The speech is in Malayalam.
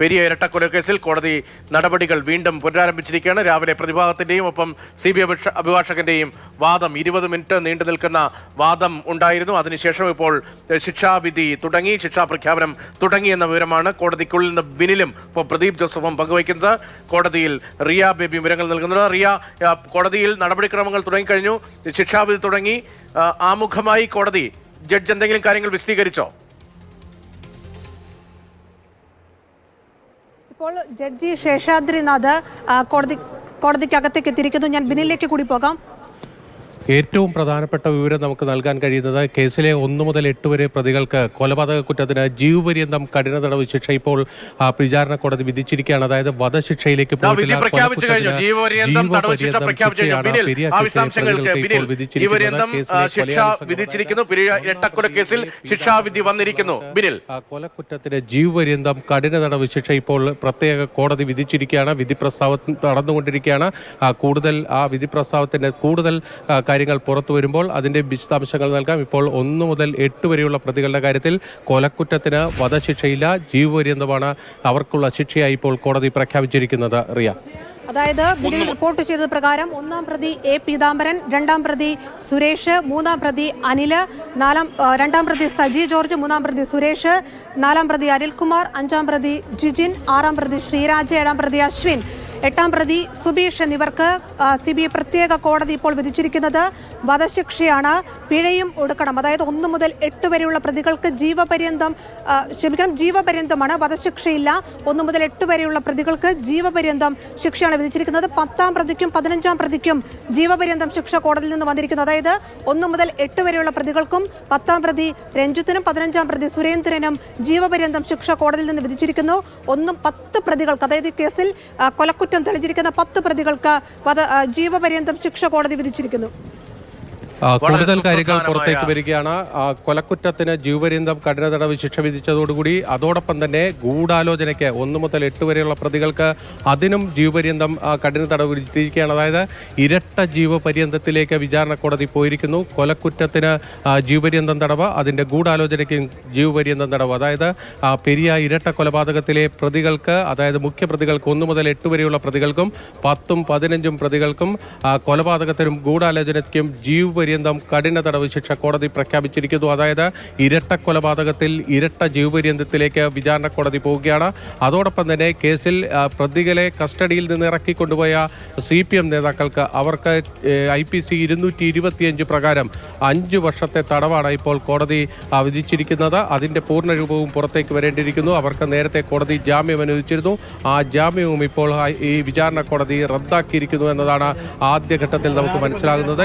പെരിയ ഇരട്ടക്കൊലക്കേസിൽ കോടതി നടപടികൾ വീണ്ടും പുനരാരംഭിച്ചിരിക്കുകയാണ്. രാവിലെ പ്രതിഭാഗത്തിന്റെയും ഒപ്പം CBI അഭിഭാഷകന്റെയും വാദം 20 മിനിറ്റ് നീണ്ടു നിൽക്കുന്ന വാദം ഉണ്ടായിരുന്നു. അതിനുശേഷം ഇപ്പോൾ ശിക്ഷാവിധി തുടങ്ങി, ശിക്ഷാ പ്രഖ്യാപനം തുടങ്ങിയെന്ന വിവരമാണ് കോടതിക്കുള്ളിൽ നിന്ന് ബിനിലും ഇപ്പോൾ പ്രദീപ് ജോസഫും പങ്കുവയ്ക്കുന്നത്. കോടതിയിൽ റിയ ബേബി വിവരങ്ങൾ നൽകുന്നത്. റിയ, കോടതിയിൽ നടപടിക്രമങ്ങൾ തുടങ്ങിക്കഴിഞ്ഞു, ശിക്ഷാവിധി തുടങ്ങി. ആമുഖമായി കോടതി ജഡ്ജ് എന്തെങ്കിലും കാര്യങ്ങൾ വിശദീകരിച്ചോ? ഇപ്പോൾ ജഡ്ജി ശേഷാദ്രിനാഥ് കോടതിക്കകത്തേക്ക് എത്തിയിരിക്കുന്നു. ഞാൻ ബിനിലേക്ക് കൂടി പോകാം. ഏറ്റവും പ്രധാനപ്പെട്ട വിവരം നമുക്ക് നൽകാൻ കഴിയുന്നത് കേസിലെ 1 മുതൽ 8 വരെ പ്രതികൾക്ക് കൊലപാതക കുറ്റത്തിന് ജീവപര്യന്തം കഠിന തടവ് ശിക്ഷ ഇപ്പോൾ വിചാരണ കോടതി വിധിച്ചിരിക്കുകയാണ്. അതായത് വധശിക്ഷയിലേക്ക് കൊലക്കുറ്റത്തിന് ജീവപര്യന്തം കഠിന തടവ് ശിക്ഷ ഇപ്പോൾ പ്രത്യേക കോടതി വിധിച്ചിരിക്കുകയാണ്. വിധി പ്രസ്താവം നടന്നുകൊണ്ടിരിക്കുകയാണ്. കൂടുതൽ ആ വിധി പ്രസ്താവത്തിന്റെ കൂടുതൽ കാര്യങ്ങൾ പുറത്തു വരുമ്പോൾ അതിന്റെ വിശദാംശങ്ങൾ നൽകാം. ഇപ്പോൾ 1 മുതൽ 8 വരെയുള്ള പ്രതികളുടെ കാര്യത്തിൽ കൊലക്കുറ്റത്തിന് വധശിക്ഷയില്ല, ജീവപര്യന്തമാണ് അവർക്കുള്ള ശിക്ഷയായി ഇപ്പോൾ കോടതി പ്രഖ്യാപിച്ചിരിക്കുന്നത്. റിയ, അതായത് ബില്ലിൽ റിപ്പോർട്ട് ചെയ്തത് പ്രകാരം 1-ാം പ്രതി A. പീതാംബരൻ, 2-ാം പ്രതി സുരേഷ്, 3-ാം പ്രതി അനില്, 2-ാം പ്രതി സജി ജോർജ്, 3-ാം പ്രതി സുരേഷ്, 4-ാം പ്രതി അനിൽകുമാർ, 5-ാം പ്രതി ജിജിൻ, 6-ാം പ്രതി ശ്രീരാജ്, 7-ാം പ്രതി അശ്വിൻ, 8-ാം പ്രതി സുബീഷ് എന്നിവർക്ക് CBI പ്രത്യേക കോടതി ഇപ്പോൾ വിധിച്ചിരിക്കുന്നത് വധശിക്ഷയാണ്. പിഴയും ഒടുക്കണം. അതായത് 1 മുതൽ 8 വരെയുള്ള പ്രതികൾക്ക് ജീവപര്യന്തമാണ്, വധശിക്ഷയില്ല. 1 മുതൽ 8 വരെയുള്ള പ്രതികൾക്ക് ജീവപര്യന്തം ശിക്ഷയാണ് വിധിച്ചിരിക്കുന്നത്. 10-ാം പ്രതിക്കും 15-ാം പ്രതിക്കും ജീവപര്യന്തം ശിക്ഷ കോടതിയിൽ നിന്ന് വന്നിരിക്കുന്നു. അതായത് 1 മുതൽ 8 വരെയുള്ള പ്രതികൾക്കും 10-ാം പ്രതി രഞ്ജിത്തിനും 15-ാം പ്രതി സുരേന്ദ്രനും ജീവപര്യന്തം ശിക്ഷ കോടതിയിൽ നിന്ന് വിധിച്ചിരിക്കുന്നു. 10 പ്രതികൾക്ക്, അതായത് ഈ കേസിൽ കൊലക്കുറ്റം തെളിഞ്ഞിരിക്കുന്ന 10 പ്രതികൾക്ക് ജീവപര്യന്തം ശിക്ഷ കോടതി വിധിച്ചിരിക്കുന്നു. കൂടുതൽ കാര്യങ്ങൾ പുറത്തേക്ക് വരികയാണ്. കൊലക്കുറ്റത്തിന് ജീവപര്യന്തം കഠിന തടവ് ശിക്ഷ വിധിച്ചതോടുകൂടി അതോടൊപ്പം തന്നെ ഗൂഢാലോചനയ്ക്ക് 1 മുതൽ 8 വരെയുള്ള പ്രതികൾക്ക് അതിനും ജീവപര്യന്തം കഠിന തടവ് വിധിച്ചിരിക്കുകയാണ്. അതായത് ഇരട്ട ജീവപര്യന്തത്തിലേക്ക് വിചാരണ കോടതി പോയിരിക്കുന്നു. കൊലക്കുറ്റത്തിന് ജീവപര്യന്തം തടവ്, അതിന്റെ ഗൂഢാലോചനയ്ക്കും ജീവപര്യന്തം തടവ്. അതായത് പെരിയ ഇരട്ട കൊലപാതകത്തിലെ പ്രതികൾക്ക്, അതായത് മുഖ്യപ്രതികൾക്ക് 1 മുതൽ 8 വരെയുള്ള പ്രതികൾക്കും 10ഉം 15ഉം പ്രതികൾക്കും കൊലപാതകത്തിനും ഗൂഢാലോചനയ്ക്കും ജീവപര്യന്തം കഠിന തടവ് ശിക്ഷ കോടതി പ്രഖ്യാപിച്ചിരിക്കുന്നു. അതായത് ഇരട്ട കൊലപാതകത്തിൽ ഇരട്ട ജീവപര്യന്തത്തിലേക്ക് വിചാരണ കോടതി പോവുകയാണ്. അതോടൊപ്പം തന്നെ കേസിൽ പ്രതികളെ കസ്റ്റഡിയിൽ നിന്ന് ഇറക്കിക്കൊണ്ടുപോയ CPM നേതാക്കൾക്ക് അവർക്ക് IPC 225 പ്രകാരം 5 വർഷത്തെ തടവാണ് ഇപ്പോൾ കോടതി വിധിച്ചിരിക്കുന്നത്. അതിന്റെ പൂർണ്ണരൂപവും പുറത്തേക്ക് വരേണ്ടിയിരിക്കുന്നു. അവർക്ക് നേരത്തെ കോടതി ജാമ്യം അനുവദിച്ചിരുന്നു. ആ ജാമ്യവും ഇപ്പോൾ ഈ വിചാരണ കോടതി റദ്ദാക്കിയിരിക്കുന്നു എന്നതാണ് ആദ്യഘട്ടത്തിൽ നമുക്ക് മനസ്സിലാകുന്നത്.